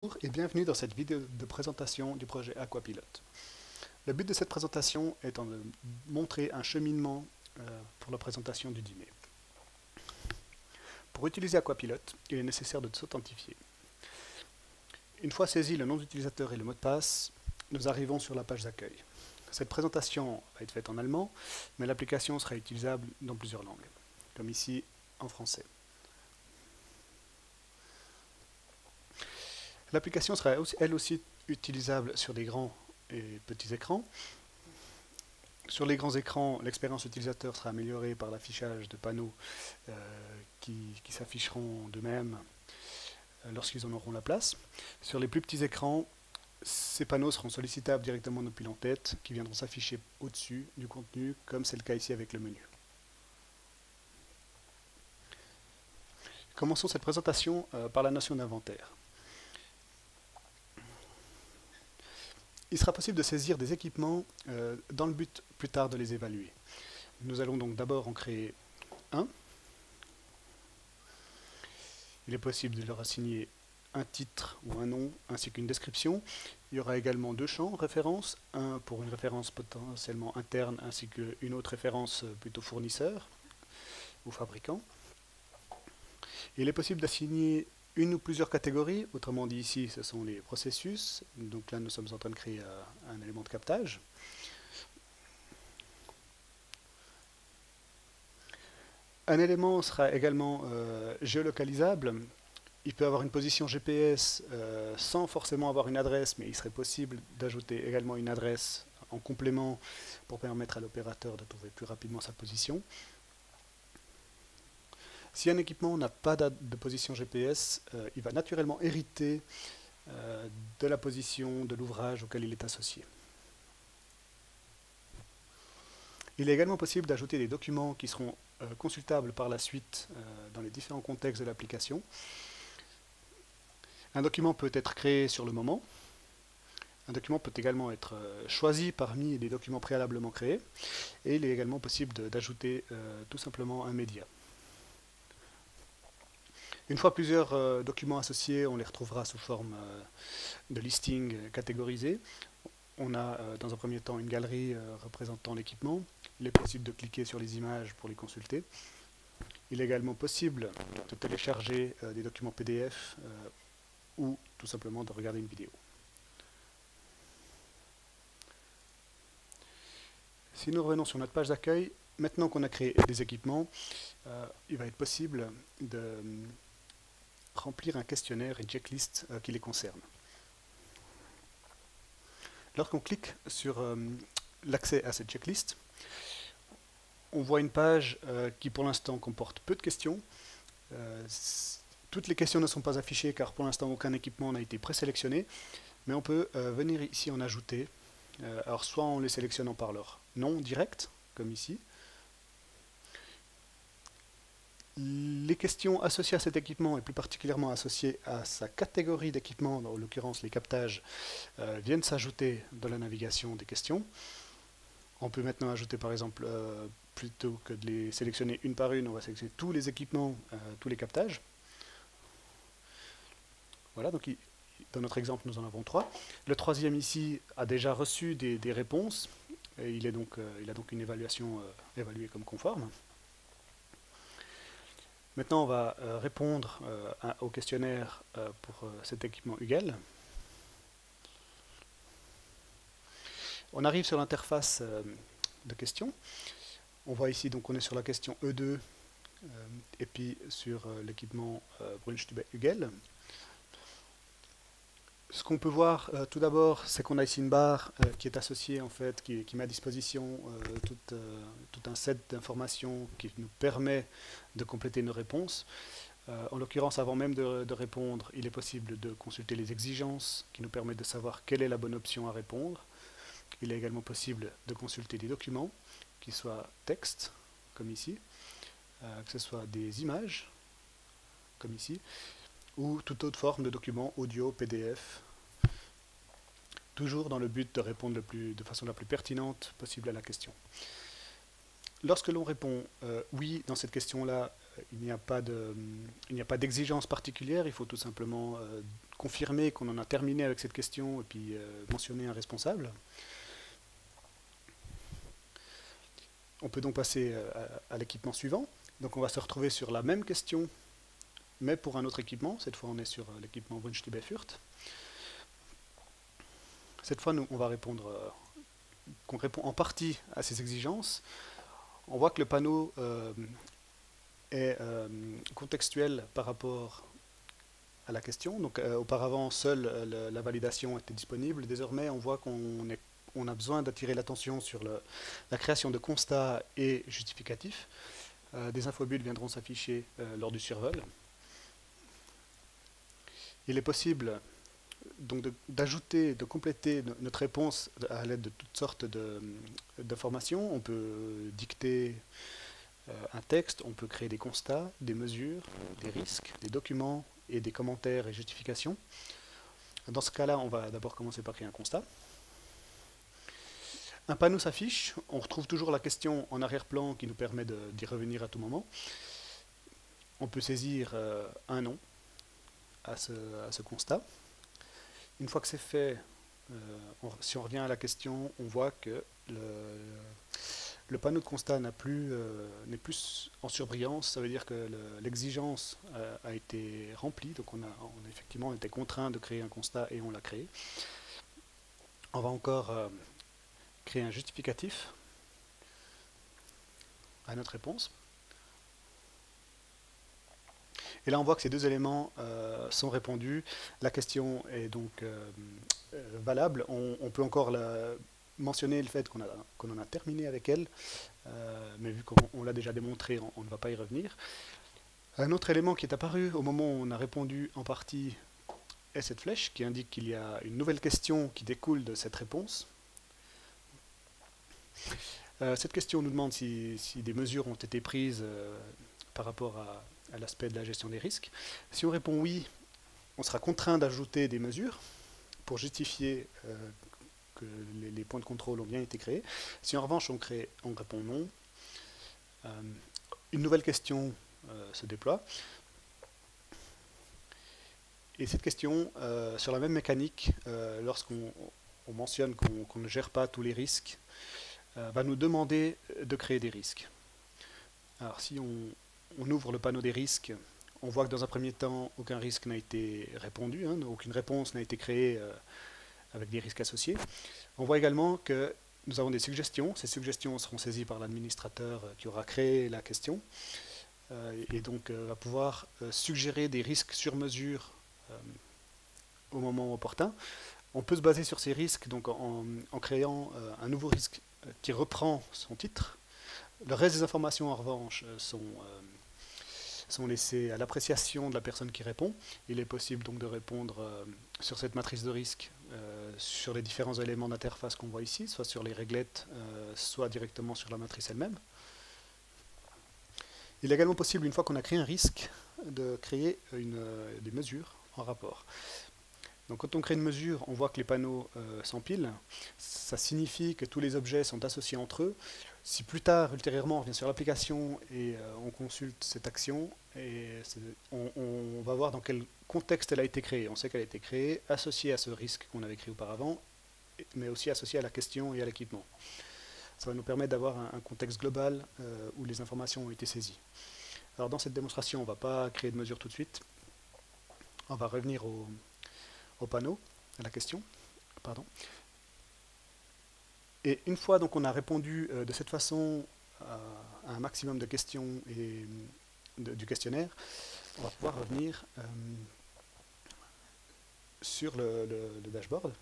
Bonjour et bienvenue dans cette vidéo de présentation du projet Aquapilot. Le but de cette présentation étant de montrer un cheminement pour la présentation du dîner. Pour utiliser Aquapilot, il est nécessaire de s'authentifier. Une fois saisi le nom d'utilisateur et le mot de passe, nous arrivons sur la page d'accueil. Cette présentation va être faite en allemand, mais l'application sera utilisable dans plusieurs langues, comme ici en français. L'application sera elle aussi utilisable sur des grands et petits écrans. Sur les grands écrans, l'expérience utilisateur sera améliorée par l'affichage de panneaux qui s'afficheront d'eux-mêmes lorsqu'ils en auront la place. Sur les plus petits écrans, ces panneaux seront sollicitables directement depuis l'entête, qui viendront s'afficher au-dessus du contenu, comme c'est le cas ici avec le menu. Commençons cette présentation par la notion d'inventaire. Il sera possible de saisir des équipements dans le but plus tard de les évaluer. Nous allons donc d'abord en créer un. Il est possible de leur assigner un titre ou un nom ainsi qu'une description. Il y aura également deux champs références, un pour une référence potentiellement interne ainsi qu'une autre référence plutôt fournisseur ou fabricant. Il est possible d'assigner une ou plusieurs catégories, autrement dit ici ce sont les processus, donc là nous sommes en train de créer un élément de captage. Un élément sera également géolocalisable. Il peut avoir une position GPS sans forcément avoir une adresse, mais il serait possible d'ajouter également une adresse en complément pour permettre à l'opérateur de trouver plus rapidement sa position. Si un équipement n'a pas de position GPS, il va naturellement hériter de la position de l'ouvrage auquel il est associé. Il est également possible d'ajouter des documents qui seront consultables par la suite dans les différents contextes de l'application. Un document peut être créé sur le moment. Un document peut également être choisi parmi les documents préalablement créés. Et il est également possible d'ajouter tout simplement un média. Une fois plusieurs documents associés, on les retrouvera sous forme de listing catégorisé. On a dans un premier temps une galerie représentant l'équipement. Il est possible de cliquer sur les images pour les consulter. Il est également possible de télécharger des documents PDF ou tout simplement de regarder une vidéo. Si nous revenons sur notre page d'accueil, maintenant qu'on a créé des équipements, il va être possible de remplir un questionnaire et checklist qui les concerne. Lorsqu'on clique sur l'accès à cette checklist, on voit une page qui pour l'instant comporte peu de questions. Toutes les questions ne sont pas affichées car pour l'instant aucun équipement n'a été présélectionné, mais on peut venir ici en ajouter. Alors soit en les sélectionnant par leur nom direct, comme ici. Les questions associées à cet équipement et plus particulièrement associées à sa catégorie d'équipement, en l'occurrence les captages, viennent s'ajouter dans la navigation des questions. On peut maintenant ajouter par exemple, plutôt que de les sélectionner une par une, on va sélectionner tous les équipements, tous les captages. Voilà, donc dans notre exemple nous en avons trois. Le troisième ici a déjà reçu des réponses, et il a donc une évaluation évaluée comme conforme. Maintenant, on va répondre au questionnaire pour cet équipement UGEL. On arrive sur l'interface de questions. On voit ici, donc on est sur la question E2 et puis sur l'équipement Brünnstube UGEL. Ce qu'on peut voir tout d'abord, c'est qu'on a ici une barre qui est associée, en fait, qui met à disposition tout un set d'informations qui nous permet de compléter nos réponses. En l'occurrence, avant même de répondre, il est possible de consulter les exigences qui nous permettent de savoir quelle est la bonne option à répondre. Il est également possible de consulter des documents, qui soient texte, comme ici, que ce soit des images, comme ici, ou toute autre forme de document audio, PDF, toujours dans le but de répondre de façon la plus pertinente possible à la question. Lorsque l'on répond oui dans cette question-là, il n'y a pas d'exigence particulière, il faut tout simplement confirmer qu'on en a terminé avec cette question et puis mentionner un responsable. On peut donc passer à l'équipement suivant. Donc on va se retrouver sur la même question, mais pour un autre équipement. Cette fois, on est sur l'équipement Wunschtiebe Fürth. Cette fois, nous, on va répondre, qu'on répond en partie à ces exigences. On voit que le panneau est contextuel par rapport à la question. Donc auparavant, seule la validation était disponible. Désormais, on voit qu'on a besoin d'attirer l'attention sur la création de constats et justificatifs. Des infobuts viendront s'afficher lors du survol. Il est possible donc d'ajouter, de compléter notre réponse à l'aide de toutes sortes d'informations. On peut dicter un texte, on peut créer des constats, des mesures, des risques, des documents et des commentaires et justifications. Dans ce cas-là, on va d'abord commencer par créer un constat. Un panneau s'affiche, on retrouve toujours la question en arrière-plan qui nous permet d'y revenir à tout moment. On peut saisir un nom à ce constat. Une fois que c'est fait, si on revient à la question, on voit que le panneau de constat n'est plus en surbrillance. Ça veut dire que l'exigence a été remplie, donc on a effectivement été contraint de créer un constat et on l'a créé. On va encore créer un justificatif à notre réponse. Et là, on voit que ces deux éléments sont répondus. La question est donc valable. On peut encore mentionner le fait qu'on en a terminé avec elle, mais vu qu'on l'a déjà démontré, on ne va pas y revenir. Un autre élément qui est apparu au moment où on a répondu en partie est cette flèche qui indique qu'il y a une nouvelle question qui découle de cette réponse. Cette question nous demande si des mesures ont été prises par rapport à l'aspect de la gestion des risques. Si on répond oui, on sera contraint d'ajouter des mesures pour justifier que les points de contrôle ont bien été créés. Si en revanche on répond non, une nouvelle question se déploie. Et cette question, sur la même mécanique, lorsqu'on mentionne qu'on ne gère pas tous les risques, va nous demander de créer des risques. Alors si on ouvre le panneau des risques, on voit que dans un premier temps, aucun risque n'a été répondu, aucune réponse n'a été créée avec des risques associés. On voit également que nous avons des suggestions. Ces suggestions seront saisies par l'administrateur qui aura créé la question et donc va pouvoir suggérer des risques sur mesure au moment opportun. On peut se baser sur ces risques donc en créant un nouveau risque qui reprend son titre. Le reste des informations, en revanche, sont laissées à l'appréciation de la personne qui répond. Il est possible donc de répondre sur cette matrice de risque sur les différents éléments d'interface qu'on voit ici, soit sur les réglettes, soit directement sur la matrice elle-même. Il est également possible, une fois qu'on a créé un risque, de créer des mesures en rapport. Donc quand on crée une mesure, on voit que les panneaux s'empilent. Ça signifie que tous les objets sont associés entre eux. Si plus tard, ultérieurement, on revient sur l'application et on consulte cette action, et on va voir dans quel contexte elle a été créée. On sait qu'elle a été créée associée à ce risque qu'on avait créé auparavant, mais aussi associée à la question et à l'équipement. Ça va nous permettre d'avoir un contexte global où les informations ont été saisies. Alors dans cette démonstration, on ne va pas créer de mesure tout de suite. On va revenir au panneau, à la question. Pardon. Et une fois donc on a répondu de cette façon à un maximum de questions et du questionnaire, on va pouvoir revenir sur le dashboard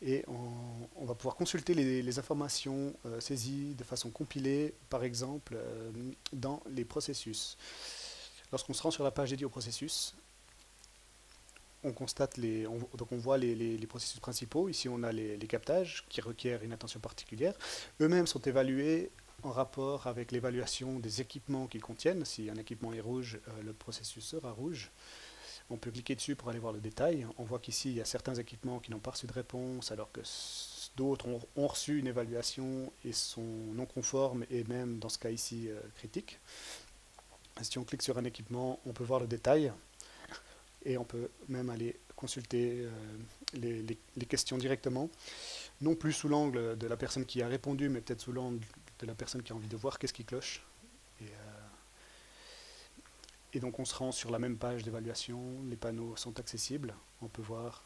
et on va pouvoir consulter les informations saisies de façon compilée, par exemple dans les processus. Lorsqu'on se rend sur la page dédiée au processus, on constate donc on voit les processus principaux. Ici, on a les captages qui requièrent une attention particulière. Eux-mêmes sont évalués en rapport avec l'évaluation des équipements qu'ils contiennent. Si un équipement est rouge, le processus sera rouge. On peut cliquer dessus pour aller voir le détail. On voit qu'ici, il y a certains équipements qui n'ont pas reçu de réponse, alors que d'autres ont reçu une évaluation et sont non conformes, et même, dans ce cas ici, critiques. Si on clique sur un équipement, on peut voir le détail. et on peut même aller consulter les questions directement, non plus sous l'angle de la personne qui a répondu, mais peut-être sous l'angle de la personne qui a envie de voir qu'est-ce qui cloche. Et donc on se rend sur la même page d'évaluation, les panneaux sont accessibles, on peut voir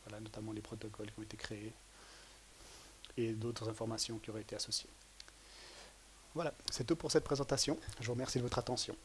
voilà, notamment les protocoles qui ont été créés et d'autres informations qui auraient été associées. Voilà, c'est tout pour cette présentation. Je vous remercie de votre attention.